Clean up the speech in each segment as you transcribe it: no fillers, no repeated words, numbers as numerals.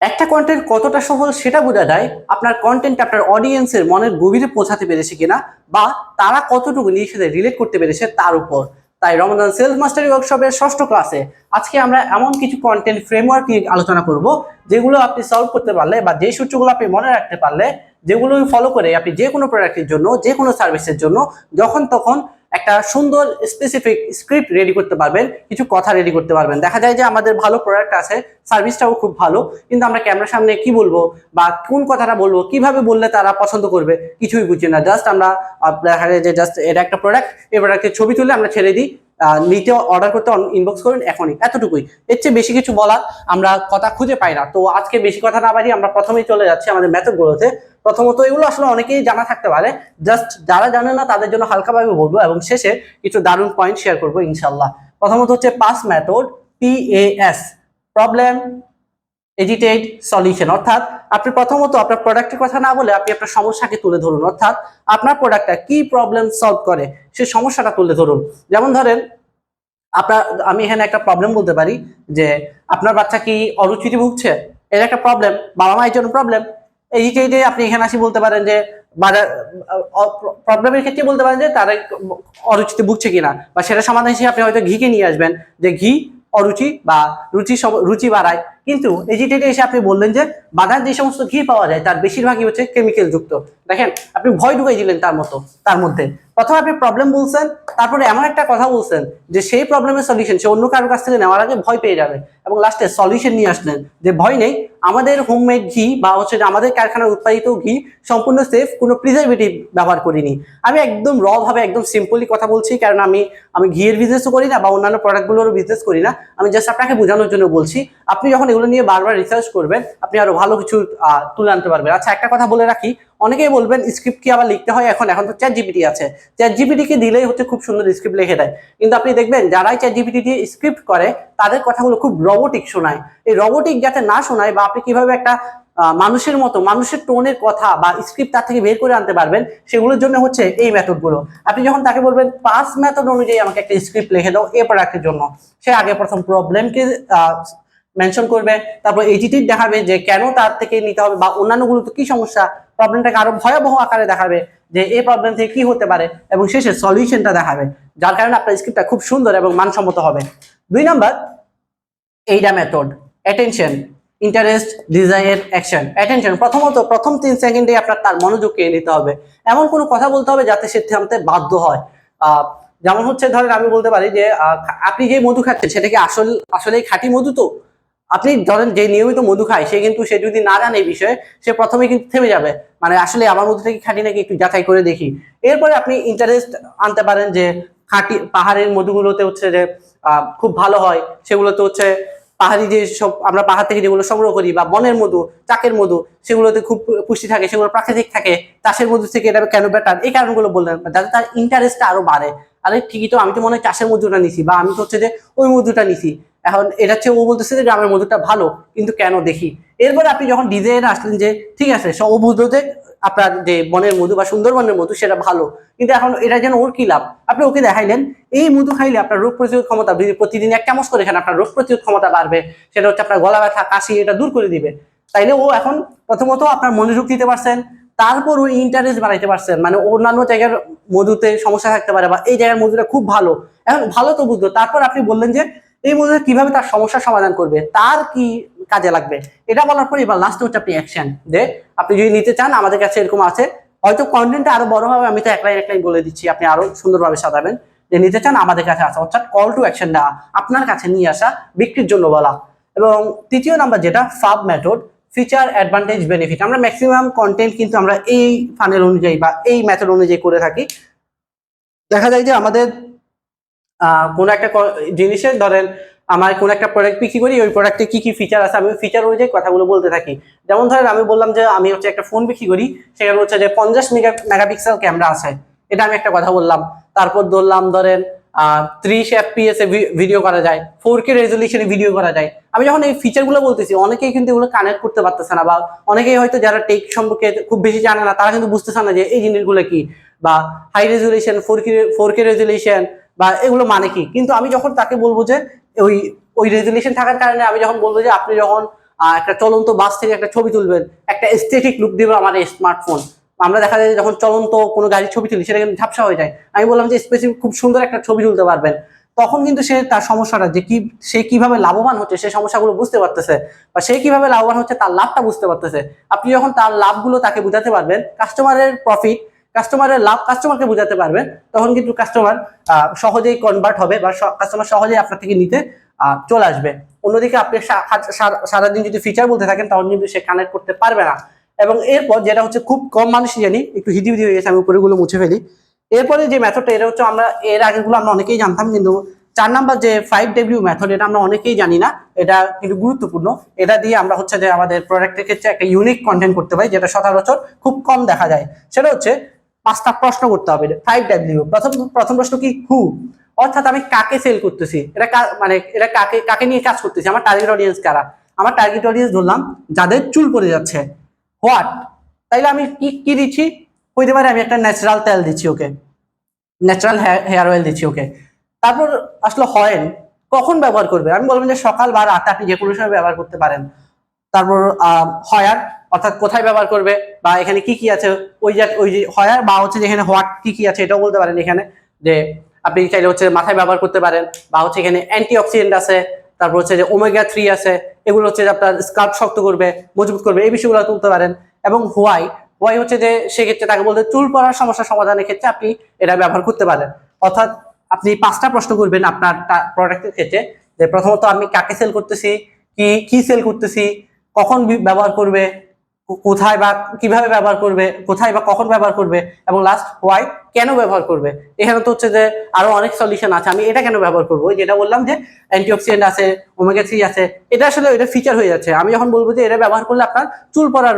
একটা কন্টেন্ট কতটা সফল সেটা বোঝা যায় আপনার কন্টেন্ট আপনার অডিয়েন্সের মনের গভীরে পৌঁছাতে পেরেছে কিনা, বা তারা কতটুকু নিজের সাথে রিলেট করতে পেরেছে তার উপর। তাই রমাদান সেলস মাস্টারি ওয়ার্কশপের ষষ্ঠ ক্লাসে আজকে আমরা এমন কিছু কন্টেন্ট ফ্রেমওয়ার্ক নিয়ে আলোচনা করব যেগুলো আপনি সলভ করতে পারলে বা যে সূত্রগুলো আপনি মনে রাখতে পারলে, যেগুলো ফলো করে আপনি যে কোনো প্রোডাক্টের জন্য, যে কোনো সার্ভিসের জন্য যখন তখন একটা সুন্দর স্পেসিফিক স্ক্রিপ্ট রেডি করতে পারবেন, কিছু কথা রেডি করতে পারবেন। দেখা যায় যে আমাদের ভালো প্রোডাক্ট আছে, সার্ভিসটাও খুব ভালো, কিন্তু আমরা ক্যামেরার সামনে কি বলবো বা কোন কথাটা বলবো, কিভাবে বললে তারা পছন্দ করবে কিছুই বুঝি না। জাস্ট আমরা দেখা যায় যে জাস্ট এটা একটা প্রোডাক্ট, এই প্রোডাক্টের ছবি তুলে আমরা ছেড়ে দিই, নিতে অর্ডার করতে ইনবক্স করুন এখনই, এতটুকুই। এর চেয়ে বেশি কিছু বলার আমরা কথা খুঁজে পাই না। তো আজকে বেশি কথা না বাড়িয়ে আমরা প্রথমেই চলে যাচ্ছি আমাদের মেথডগুলোতে। প্রথমত এগুলো আসলে অনেকেই জানা থাকতে পারে, জাস্ট যারা জানে না তাদের জন্য হালকাভাবে বলবো এবং শেষে কিছু দারুণ পয়েন্ট শেয়ার করবো ইনশাল্লাহ। প্রথমত হচ্ছে pass method, PAS, problem agitate solution. অর্থাৎ আপনি প্রথমত আপনার প্রোডাক্টের কথা না বলে আপনি আপনার সমস্যাকে তুলে ধরুন, অর্থাৎ আপনার প্রোডাক্টটা কি প্রবলেম সলভ করে সেই সমস্যাটা তুলে ধরুন। যেমন ধরেন আপনার, আমি এখানে একটা প্রবলেম বলতে পারি যে আপনার বাচ্চা কি অরুচিতে ভুগছে, এর একটা প্রবলেম, বাবা মায়ের জন্য প্রবলেম। এইটাই আপনি এখানে আসি বলতে পারেন যে বাজার প্রবলেমের ক্ষেত্রে বলতে পারেন যে তারা অরুচিতে ভুগছে কিনা, বা সেটা সমাধান হিসেবে আপনি হয়তো ঘিকে নিয়ে আসবেন যে ঘি অরুচি বা রুচি বাড়ায়। কিন্তু এজিটেটে এসে আপনি বললেন যে বাজার যে সমস্ত ঘি পাওয়া যায় তার বেশিরভাগই হচ্ছে কেমিক্যাল যুক্ত। দেখেন আপনি ভয় ঢুকাই দিলেন তার মধ্যে। প্রথমে আপনি প্রবলেম বলছেন, তারপরে এমন একটা কথা বলছেন যে সেই প্রবলেমের সলিউশন সে অন্য কারোর কাছ থেকে নেওয়ার আগে ভয় পেয়ে যাবে, এবং লাস্টে সলিউশন নিয়ে আসলেন যে ভয় নেই, আমাদের হোমমেড ঘি বা হচ্ছে যে আমাদের কারখানায় উৎপাদিত ঘি সম্পূর্ণ সেফ, কোনো প্রিজারভেটিভ ব্যবহার করিনি। আমি একদম র ভাবে একদম সিম্পলি কথা বলছি, কারণ আমি ঘিয়ের বিজনেসও করি না বা অন্যান্য প্রোডাক্টগুলোরও বিজনেস করি না। আমি জাস্ট আপনাকে বোঝানোর জন্য বলছি, আপনি যখন এগুলো নিয়ে বারবার রিসার্চ করবেন আপনি আরো ভালো কিছু তুলে আনতে পারবেন। আচ্ছা, একটা কথা বলে রাখি, অনেকেই বলবেন স্ক্রিপ্ট কি আবার লিখতে হয়? এখন তো চ্যাট জিপিটি আছে, চ্যাট জিপিটি কে দিলেই হচ্ছে খুব সুন্দর স্ক্রিপ্ট লিখে দেয়। কিন্তু আপনি দেখবেন যারাই চ্যাট জিপিটি দিয়ে স্ক্রিপ্ট করে তাদের কথাগুলো খুব রোবোটিক শোনায়। এই রোবোটিক যাতে না শোনায়, বা আপনি কিভাবে একটা মানুষের মতো মানুষের টোনের কথা বা স্ক্রিপ্ট তার থেকে বের করে আনতে পারবেন, সেগুলোর জন্য হচ্ছে এই মেথডগুলো। আপনি যখন তাকে বলবেন পাস মেথড অনুযায়ী আমাকে একটা স্ক্রিপ্ট লিখে দাও এ প্রোডাক্টের জন্য, সে আগে প্রথম প্রবলেমকে মেনশন করবে, তারপর এজিটিভ দেখাবে যে কেন তার থেকে নিতে হবে, বা অন্যান্যগুলো তো কি সমস্যা, প্রবলেমটাকে আরো ভয়াবহ আকারে দেখাবে যে এই প্রবলেম থেকে কি হতে পারে, এবং শেষে সলিউশনটা দেখাবে, যার কারণে আপনার স্ক্রিপ্টটা খুব সুন্দর এবং মানসম্মত হবে। 2 নাম্বার এইটা method, attention, interest, desire, action. Attention, প্রথমত প্রথম 3 সেকেন্ডে আপনার তার মনোযোগ কেড়ে নিতে হবে, এমন কোনো কথা বলতে হবে যাতে সে থামতে বাধ্য হয়। যেমন হচ্ছে ধরেন আমি বলতে পারি যে আপনি যে মধু খাচ্ছেন সেটা কি আসলে খাঁটি মধু? তো আপনি ধরেন যে নিয়মিত মধু খায় সে যদি না জানে এই বিষয়ে, সে প্রথমে কিন্তু থেমে যাবে, মানে আসলে আমার মধুটা কি খাঁটি নাকি একটু যাচাই করে দেখি। এরপরে আপনি ইন্টারেস্ট আনতে পারেন যে খাঁটি পাহাড়ের মধুগুলোতে হচ্ছে যে খুব ভালো হয়, সেগুলোতে হচ্ছে পাহাড়ি যে সব আমরা পাহাড় থেকে যেগুলো সংগ্রহ করি, বা বনের মধু, চাকের মধু, সেগুলোতে খুব পুষ্টি থাকে, সেগুলো প্রাকৃতিক থাকে, চাষের মধু থেকে এটা কেন বেটার, এই কারণগুলো বললেন যাতে তার ইন্টারেস্টটা আরো বাড়ে। আরে ঠিকই তো, আমি তো মনে হয় চাষের মধুটা নিছি, বা আমি তো হচ্ছে যে ওই মধুটা নিছি, এখন এটা হচ্ছে ও বলতেছে যে গ্রামের মধুটা ভালো, কিন্তু কেন দেখি। এরপরে আপনি যখন ডিজাইনে আসলেন যে ঠিক আছে সব বুঝতে আপনার যে বনের মধু বা সুন্দরবনের মধু সেটা ভালো, কিন্তু এখন এটা যেন ওর কি লাভ, আপনি ওকে দেখাইলেন এই মধু খাইলে আপনার রোগ প্রতিরোধ ক্ষমতা, প্রতিদিন 1 চামচ করে খান আপনার রোগ প্রতিরোধ ক্ষমতা বাড়বে, সেটা হচ্ছে আপনার গলা ব্যথা, কাশি এটা দূর করে দিবে। তাইলে ও এখন প্রথমত আপনার মনোযোগ দিতে পারছেন, তারপর ওই ইন্টারেস্ট বাড়াইতে পারছেন, মানে অন্যান্য জায়গার মধুতে সমস্যা থাকতে পারে বা এই জায়গার মধুটা খুব ভালো, এখন ভালো তো বুঝলো, তারপর আপনি বললেন যে এই মধুটা কিভাবে তার সমস্যার সমাধান করবে, তার কি কাজে লাগবে, এটা বলার পর এবার লাস্টে হচ্ছে আপনি অ্যাকশন যে আপনি যদি নিতে চান আমাদের কাছে এরকম আছে, হয়তো কন্টেন্টটা আরো বড় হবে, আমি তো এক লাইন বলে দিচ্ছি, আপনি আরো সুন্দরভাবে সাজাবেন যে নিতে চান আমাদের কাছে আসা, অর্থাৎ কল টু অ্যাকশন দেওয়া, আপনার কাছে নিয়ে আসা, বিক্রির জন্য বলা। এবং 3 নাম্বার যেটা ফাব মেথড, ফিচার, অ্যাডভান্টেজ, বেনিফিট। আমরা ম্যাক্সিমাম কন্টেন্ট কিন্তু আমরা এই ফানেল অনুযায়ী বা এই মেথড অনুযায়ী করে থাকি। দেখা যায় যে আমাদের কোন একটা জিনিসের ধরেন আমার কোন একটা প্রোডাক্ট বিক্রি করি, ওই প্রোডাক্টে কি কি ফিচার আছে আমি ফিচার অনুযায়ী কথাগুলো বলতে থাকি। যেমন ধরেন আমি বললাম যে আমি হচ্ছে একটা ফোন বিক্রি করি, সেখানে হচ্ছে যে 50 মেগাপিক্সেল ক্যামেরা আছে, এটা আমি একটা কথা বললাম। তারপর ধরলাম ধরেন 30 FPS এ ভিডিও করা যায়, 4K রেজলিউশনে ভিডিও করা যায়। আমি যখন এই ফিচারগুলো বলতেছি অনেকেই কিন্তু এগুলো কানেক্ট করতে পারতেছে না, বা অনেকেই হয়তো যারা টেক সম্পর্কে খুব বেশি জানে না তারা কিন্তু বুঝতেছে না যে এই জিনিসগুলো কি, বা হাই রেজলিউশন, 4K রেজলিউশন বা এগুলো মানে কি। কিন্তু আমি যখন তাকে বলবো যে ওই ওই রেজুলেশন থাকার কারণে আমি যখন বলবো যে আপনি যখন একটা চলন্ত বাস থেকে একটা ছবি তুলবেন, একটা এস্থেটিক লুক দিবে আমার এই স্মার্টফোন। আমরা দেখা যায় যখন চলন্ত কোনো গাড়ির ছবি তুলি সেটা কিন্তু ঝাপসা হয়ে যায়। আমি বললাম যে স্পেসিফিক খুব সুন্দর একটা ছবি তুলতে পারবেন, তখন কিন্তু সে তার সমস্যাটা যে কি সে কিভাবে লাভবান হচ্ছে সেই সমস্যাগুলো বুঝতে পারতেছে, বা সে কিভাবে লাভবান হচ্ছে তার লাভটা বুঝতে পারতেছে। আপনি যখন তার লাভগুলো তাকে বুঝাতে পারবেন, কাস্টমারের প্রফিট, কাস্টমারের লাভ কাস্টমারকে বুঝাতে পারবেন, তখন কিন্তু কাস্টমার সহজেই কনভার্ট হবে বা কাস্টমার সহজেই আপনার থেকে নিতে চলে আসবে। অন্যদিকে আপনি সারাদিন যদি ফিচার বলতে থাকেন তখন কিন্তু সে কানেক্ট করতে পারবে না। এবং এরপর যেটা হচ্ছে খুব কম মানুষই জানি, একটু হিদিবিদি হয়ে গেছে, আমি উপরেগুলো মুছে ফেলি। এরপরে যে মেথডটা, এটা হচ্ছে আমরা এর আগেগুলো আমরা অনেকেই জানতাম, কিন্তু 4 নাম্বার যে 5W মেথড, এটা আমরা অনেকেই জানি না, এটা কিন্তু গুরুত্বপূর্ণ। এটা দিয়ে আমরা হচ্ছে যে আমাদের প্রোডাক্টের ক্ষেত্রে একটা ইউনিক কন্টেন্ট করতে পারি, যেটা সচরাচর খুব কম দেখা যায়। সেটা হচ্ছে 5টা প্রশ্ন করতে হবে। 5W, প্রথম প্রশ্ন কি, হু, অর্থাৎ আমি কাকে সেল করতেছি, এটা মানে এটা কাকে কাকে নিয়ে কাজ করতেছি, আমার টার্গেট অডিয়েন্স কারা। আমার টার্গেট অডিয়েন্স ধরলাম যাদের চুল পড়ে যাচ্ছে। হোয়াট, তাইলে আমি কি কি দিচ্ছি, হইতে পারে আমি একটা ন্যাচারাল তেল দিচ্ছি ওকে, ন্যাচারাল হেয়ার অয়েল দিচ্ছি ওকে। তারপর আসলে হয় কখন ব্যবহার করবে, আমি বলবেন যে সকাল বা রাতে আপনি যে কোনো সময় ব্যবহার করতে পারেন। তারপর হয়ার, অর্থাৎ কোথায় ব্যবহার করবে বা এখানে কি কি আছে, ওই যে হয়ার বা হচ্ছে যেখানে হোয়াট কি কি আছে এটাও বলতে পারেন এখানে, যে আপনি চাইলে হচ্ছে মাথায় ব্যবহার করতে পারেন, বা হচ্ছে এখানে অ্যান্টিঅক্সিডেন্ট আছে, তারপর হচ্ছে যে ওমেগা 3 আছে, এগুলো হচ্ছে যে আপনার স্কাল্প শক্ত করবে, মজবুত করবে, এই বিষয়গুলো তুলতে পারেন। এবং হোয়াই, হোয়াই হচ্ছে যে সেক্ষেত্রে তাকে বলতে চুল পড়ার সমস্যা সমাধানের ক্ষেত্রে আপনি এটা ব্যবহার করতে পারেন। অর্থাৎ আপনি 5টা প্রশ্ন করবেন আপনার প্রোডাক্টের ক্ষেত্রে, যে প্রথমত আমি কাকে সেল করতেছি, কি কি সেল করতেছি, কখন ব্যবহার করবে, কোথায় বা কিভাবে ব্যবহার করবে, কোথায় বা কখন ব্যবহার করবে, এবং লাস্ট হোয়াই, কেন ব্যবহার করবে। এখানে তো হচ্ছে যে আরো অনেক সলিউশন আছে, আমি এটা কেন ব্যবহার করবো, যেটা বললাম যে অ্যান্টিঅক্সিডেন্ট আছে, ওমেগা 3 আছে, এটা আসলে এটা ফিচার হয়ে যাচ্ছে। আমি যখন বলবো যে এটা ব্যবহার করলে আপনার চুল পড়া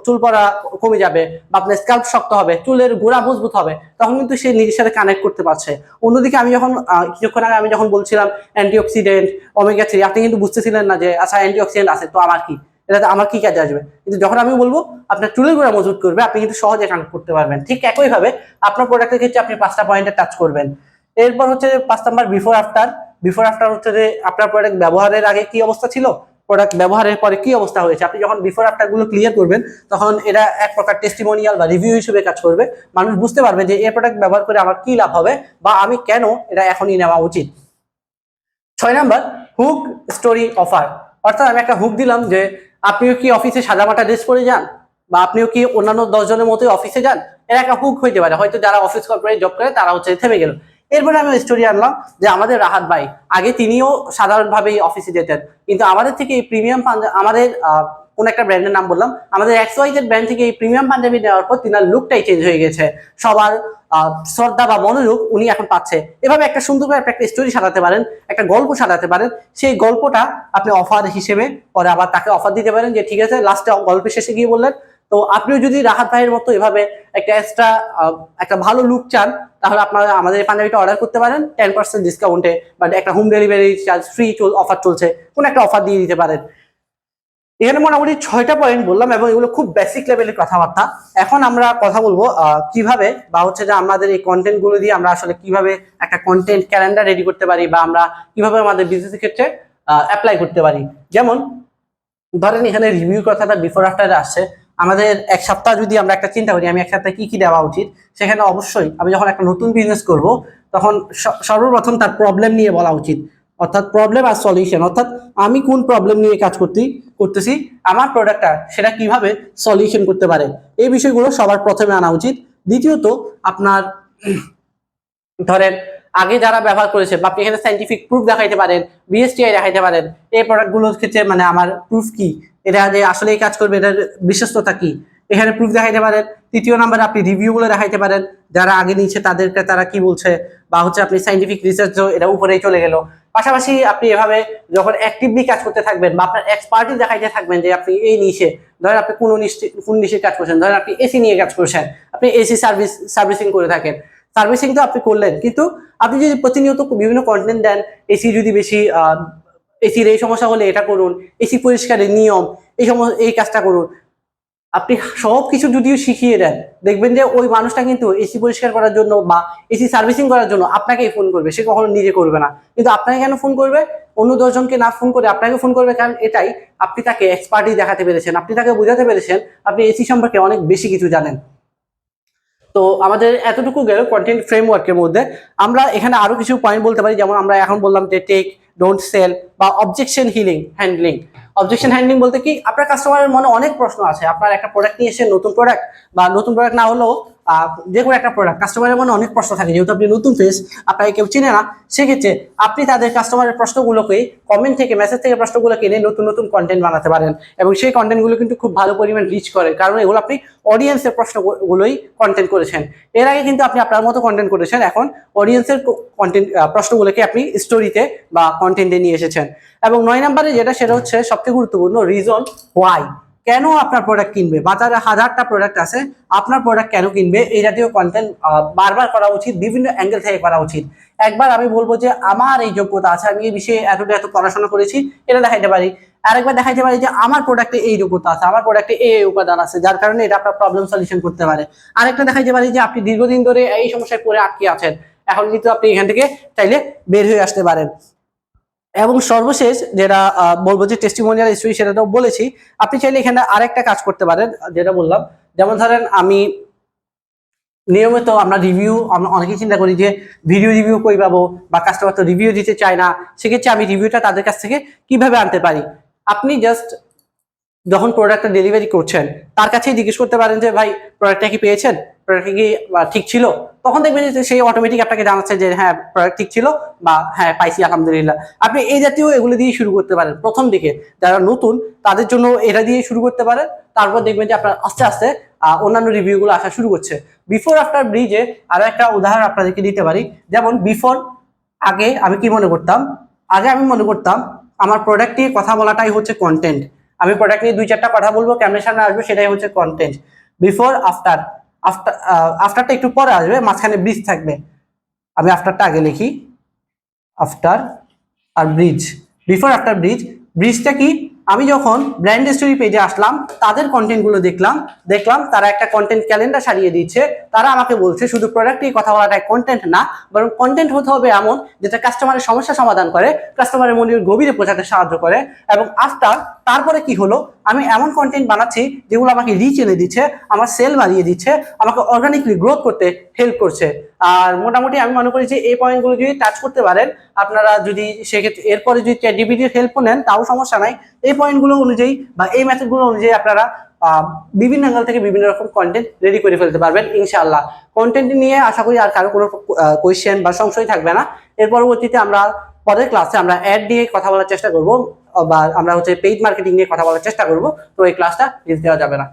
চুল পড়া কমে যাবে, বা আপনার স্ক্যাল্প শক্ত হবে, চুলের গোড়া মজবুত হবে, তখন কিন্তু সে নিজের সাথে কানেক্ট করতে পারছে। অন্যদিকে আমি যখন কিছুক্ষণ আগে আমি যখন বলছিলাম অ্যান্টিঅক্সিডেন্ট, ওমেগা 3, আপনি কিন্তু বুঝতেছিলেন না যে আচ্ছা অ্যান্টিঅক্সিডেন্ট আছে তো আমার কি, এটাতে আমার কি কাজে আসবে। কিন্তু যখন আমি বলবো আপনার চুলের গোড়া মজবুত করবে, আপনি কিন্তু সহজে কানেক্ট করতে পারবেন। ঠিক একইভাবে আপনার প্রোডাক্টের ক্ষেত্রে আপনি 5টা পয়েন্টে টাচ করবেন। এরপর হচ্ছে 5 number before after. Before after হচ্ছে যে আপনার প্রোডাক্ট ব্যবহারের আগে কি অবস্থা ছিল, প্রোডাক্ট ব্যবহারের পরে কি অবস্থা হয়েছে। আপনি যখন বিফোর আফটার গুলো ক্লিয়ার করবেন, তখন এটা এক প্রকার টেস্টিমোনিয়াল বা রিভিউ হিসেবে কাজ করবে। মানুষ বুঝতে পারবে যে এই প্রোডাক্ট ব্যবহার করে আমার কি লাভ হবে, বা আমি কেন এটা এখনই নেওয়া উচিত। 6 নাম্বার হুক স্টোরি অফার, অর্থাৎ আমি একটা হুক দিলাম যে আপনিও কি অফিসে সাদামাটা ড্রেস পরে যান, বা আপনিও কি অন্যান্য 10 জনের মতোই অফিসে যান। এর একটা হুক হইতে পারে, হয়তো যারা অফিস কর্পোরেট জব করে তারা হচ্ছে থেমে গেল। এরপরে আমি স্টোরি আনলাম যে আমাদের রাহাত ভাই, আগে তিনিও সাধারণভাবেই অফিসে যেতেন, কিন্তু আমাদের থেকে এই প্রিমিয়াম আমাদের কোন একটা ব্র্যান্ডের নাম বললাম, আমাদের XYZ ব্র্যান্ড থেকে এই প্রিমিয়াম পাঞ্জাবি নেওয়ার পর তিনার লুকটাই চেঞ্জ হয়ে গেছে, সবার শ্রদ্ধা বা মনোযোগ উনি এখন পাচ্ছে। এভাবে একটা সুন্দর করে একটা স্টোরি সাজাতে পারেন, একটা গল্প সাজাতে পারেন। সেই গল্পটা আপনি অফার হিসেবে পরে আবার তাকে অফার দিতে পারেন, যে ঠিক আছে লাস্টে গল্পের শেষে গিয়ে বললেন তো আপনিও যদি রাহাত ভাইয়ের মতো এভাবে একটা এক্সট্রা একটা ভালো লুক চান, তাহলে আপনারা আমাদের এই পাঞ্জাবিটা অর্ডার করতে পারেন 10% ডিসকাউন্টে, বা একটা home delivery charge free offer চলছে, কোন একটা অফার দিয়ে দিতে পারেন। এখানে মোটামুটি 6টা পয়েন্ট বললাম, এবং এগুলো খুব বেসিক লেভেলের কথাবার্তা। এখন আমরা কথা বলবো কিভাবে, বা হচ্ছে যে আমাদের এই কন্টেন্ট গুলো দিয়ে আমরা আসলে কিভাবে একটা কন্টেন্ট ক্যালেন্ডার রেডি করতে পারি, বা আমরা কিভাবে আমাদের বিজনেসের ক্ষেত্রে অ্যাপ্লাই করতে পারি। যেমন ধরেন এখানে রিভিউ কথাটা বিফোর আফটারে আসছে, আমাদের এক সপ্তাহ যদি আমরা একটা চিন্তা করি আমি এক সপ্তাহে কি কি দেওয়া উচিত, সেখানে অবশ্যই আমি যখন একটা নতুন বিজনেস করব তখন সর্বপ্রথম তার প্রবলেম নিয়ে বলা উচিত, অর্থাৎ প্রবলেম আর সলিউশন, অর্থাৎ আমি কোন প্রবলেম নিয়ে কাজ করতেছি, আমার প্রোডাক্টটা সেটা কিভাবে সলিউশন করতে পারে, এই বিষয়গুলো সবার প্রথমে আনা উচিত। দ্বিতীয়ত আপনার ধরেন আগে যারা ব্যবহার করেছে, বা আপনি এখানে সাইন্টিফিক প্রুফ দেখাইতে পারেন, বিএসটিআই দেখাইতে পারেন, এই প্রোডাক্টগুলোর ক্ষেত্রে মানে আমার প্রুফ কি, এটা যে আসলে এই কাজ করবে এটার বিশ্বস্ততা কি, এখানে প্রুফ দেখাইতে পারেন। তৃতীয় নাম্বারে আপনি রিভিউগুলো দেখাইতে পারেন, যারা আগে নিচ্ছে তাদেরকে তারা কি বলছে, বা হচ্ছে আপনি সাইন্টিফিক রিসার্চ এটা উপরেই চলে গেল। পাশাপাশি আপনি এভাবে যখন অ্যাক্টিভলি কাজ করতে থাকবেন, বা আপনার এক্সপার্টিস দেখাইতে থাকবেন যে আপনি এই নিশে, ধরেন আপনি কোন নিশে কাজ করছেন, ধরেন আপনি এসি নিয়ে কাজ করছেন, আপনি এসি সার্ভিসিং করে থাকেন, সার্ভিসিং তো আপনি করলেন, কিন্তু আপনি যদি প্রতিনিয়ত বিভিন্ন কন্টেন্ট দেন, এসি যদি বেশি এসির এই সমস্যা হলে এটা করুন, এসি পরিষ্কারের নিয়ম, এই কাজটা করুন, আপনি সব কিছু যদিও শিখিয়ে দেন, দেখবেন যে ওই মানুষটা কিন্তু এসি পরিষ্কার করার জন্য বা এসি সার্ভিসিং করার জন্য আপনাকেই ফোন করবে, সে কখনো নিজে করবে না। কিন্তু আপনাকে কেন ফোন করবে? অন্য 10 জনকে না ফোন করে আপনাকে ফোন করবে, কারণ এটাই আপনি তাকে এক্সপার্টিস দেখাতে পেরেছেন, আপনি তাকে বোঝাতে পেরেছেন আপনি এসি সম্পর্কে অনেক বেশি কিছু জানেন। তো আমাদের এতটুকু গেল কন্টেন্ট ফ্রেমওয়ার্কের মধ্যে। আমরা এখানে আরো কিছু পয়েন্ট বলতে পারি, যেমন আমরা এখন বললাম যে টেক, ডোন্ট সেল বা অবজেকশন হ্যান্ডলিং। অবজেকশন হ্যান্ডলিং বলতে কি, আপনার কাস্টমারের মনে অনেক প্রশ্ন আছে। আপনার একটা প্রোডাক্ট নিয়ে এসে, নতুন প্রোডাক্ট বা নতুন প্রোডাক্ট না হলেও যে কোনো একটা প্রোডাক্ট, কাস্টমারের মনে অনেক প্রশ্ন থাকে, যেহেতু আপনি নতুন ফেস, আপনাকে কেউ চিনে না। সেক্ষেত্রে আপনি তাদের কাস্টমারের প্রশ্নগুলোকে কমেন্ট থেকে, মেসেজ থেকে প্রশ্নগুলো কিনে নতুন নতুন কন্টেন্ট বানাতে পারেন, এবং সেই কন্টেন্টগুলো কিন্তু খুব ভালো পরিমাণ রিচ করে, কারণ এগুলো আপনি অডিয়েন্সের প্রশ্নগুলোই কন্টেন্ট করেছেন। এর আগে কিন্তু আপনি আপনার মতো কন্টেন্ট করেছেন, এখন অডিয়েন্সের কন্টেন্ট প্রশ্নগুলোকে আপনি স্টোরিতে বা কন্টেন্টে নিয়ে এসেছেন। এবং 9 নম্বরে যেটা, সেটা হচ্ছে সবথেকে গুরুত্বপূর্ণ, রিজন ওয়াই। কেন আপনার প্রোডাক্ট কিনবে? বাজারে হাজারটা প্রোডাক্ট আছে, আপনার প্রোডাক্ট কেন কিনবে? এই জাতীয় কন্টেন্ট বারবার করা উচিত, বিভিন্ন অ্যাঙ্গেল থেকে করা উচিত। একবার আমি বলবো যে আমার এই যোগ্যতা আছে, আমি এই বিষয়ে এত পড়াশোনা করেছি, এটা দেখাইতে পারি। আরেকবার দেখাইতে পারি যে আমার প্রোডাক্টে এই যোগ্যতা আছে, আমার প্রোডাক্টে এই উপাদান আছে, যার কারণে এটা আপনার প্রবলেম সলিউশন করতে পারে। আরেকটা দেখাইতে পারি যে আপনি দীর্ঘদিন ধরে এই সমস্যায় পড়ে আটকে আছেন, এখন কিন্তু আপনি এখান থেকে চাইলে বের হয়ে আসতে পারেন। এবং সর্বশেষ যেটা বলবো যে টেস্টিমোনিয়াল স্টোরি, সেটা তো বলেছি। আপনি চাইলে এখানে আরেকটা কাজ করতে পারেন, যেটা বললাম, যেমন ধরেন আমি নিয়মিত, আমরা অনেকেই চিন্তা করি যে ভিডিও রিভিউ কই পাবো, বা কাস্টমার তো রিভিউ দিতে চায় না, সেক্ষেত্রে আমি রিভিউটা তাদের কাছ থেকে কিভাবে আনতে পারি? আপনি জাস্ট যখন প্রোডাক্টটা ডেলিভারি করছেন, তার কাছেই জিজ্ঞেস করতে পারেন যে ভাই, প্রোডাক্টটা কি পেয়েছেন, প্রোডাক্টটা কি ঠিক ছিল? তখন দেখবেন যে সেই অটোমেটিক আপনাকে জানাচ্ছে যে হ্যাঁ, প্রোডাক্ট ঠিক ছিল, বা হ্যাঁ পাইছি আলহামদুলিল্লাহ। আপনি এই জাতীয় এগুলো দিয়ে শুরু করতে পারেন প্রথম দিকে, যারা নতুন তাদের জন্য এটা দিয়ে শুরু করতে পারেন। তারপর দেখবেন যে আপনার আস্তে আস্তে অন্যান্য রিভিউগুলো আসা শুরু করছে। বিফোর আফটার ব্রিজে আরো একটা উদাহরণ আপনাদেরকে দিতে পারি। যেমন বিফোর, আগে আমি কি মনে করতাম, আগে আমি মনে করতাম আমার প্রোডাক্ট নিয়ে কথা বলাটাই হচ্ছে কন্টেন্ট। আমি প্রোডাক্ট নিয়ে 2-4টা কথা বলবো, ক্যামেরার সামনে আসবে, সেটাই হচ্ছে কন্টেন্ট। বিফোর আফটার, আফটারটা একটু পরে আসবে, মাঝখানে ব্রিজ থাকবে। আমি আফটারটা আগে লিখি, আফটার আর ব্রিজ। Before after bridge. ব্রিজটা কি? আমি যখন ব্র্যান্ড স্টোরি পেজে আসলাম, তাদের কন্টেন্টগুলো দেখলাম তারা একটা কন্টেন্ট ক্যালেন্ডার সারিয়ে দিচ্ছে। তারা আমাকে বলছে শুধু প্রোডাক্ট নিয়ে কথা বলাটাই কন্টেন্ট না, বরং কন্টেন্ট হতে হবে এমন যেটা কাস্টমারের সমস্যা সমাধান করে, কাস্টমারের মনের গভীরে পৌঁছাতে সাহায্য করে। এবং তারপরে কি হলো, আমি এমন কন্টেন্ট বানাচ্ছি যেগুলো আমাকে রিচ এনে দিচ্ছে, আমার সেল বাড়িয়ে দিচ্ছে, আমাকে অর্গানিকলি গ্রোথ করতে হেল্প করছে। আর মোটামুটি আমি মনে করি যে এই পয়েন্টগুলো যদি টাচ করতে পারেন আপনারা, যদি সেক্ষেত্রে এরপরে যদি চ্যাটজিপিটির হেল্প নেন তাও সমস্যা নাই। এই পয়েন্টগুলো অনুযায়ী বা এই মেথডগুলো অনুযায়ী আপনারা বিভিন্ন অ্যাঙ্গেল থেকে বিভিন্ন রকম কন্টেন্ট রেডি করে ফেলতে পারবেন ইনশাআল্লাহ। কন্টেন্ট নিয়ে আশা করি আর কারো কোনো কোয়েশ্চেন বা সংশয় থাকবে না। এর পরবর্তীতে আমরা পরের ক্লাসে আমরা অ্যাড নিয়ে কথা বলার চেষ্টা করব, বা আমরা হচ্ছে পেইড মার্কেটিং নিয়ে কথা বলার চেষ্টা করব। তো এই ক্লাসটা মিস দেওয়া যাবে না।